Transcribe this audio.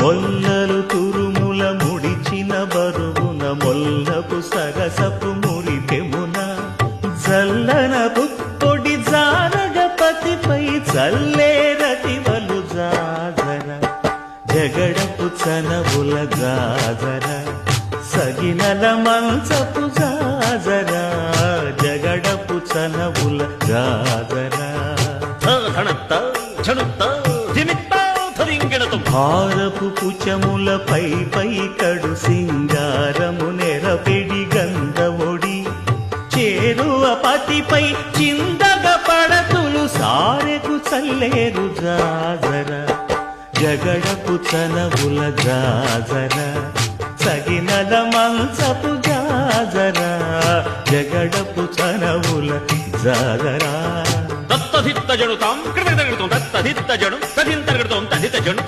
మొల్లలు తురుముల ముడిచిన బరువున మొల్లపు సరసపు మురిపెమున జల్లన పుప్పొడి జానగపతిపై చల్లేరతివలు జాజర జగడపు చనవుల జాజర సగినల మంచపు జాజర జగడపు చనవుల జాజర భారపు కుచములపై పై కడు సింగారము నెరపెడి గంధవొడి చేరువ పతిపై చిందగ పడతులు సారెకు చల్లేరు జాజర జగడపు చనవుల జాజర సగినల మంచపు జాజర జగడపు చనవుల జాజర దత్తధిత్త జనుతాం కృతగడుతాం దత్తధిత్త జను తదింతగడుతాం తదిత జను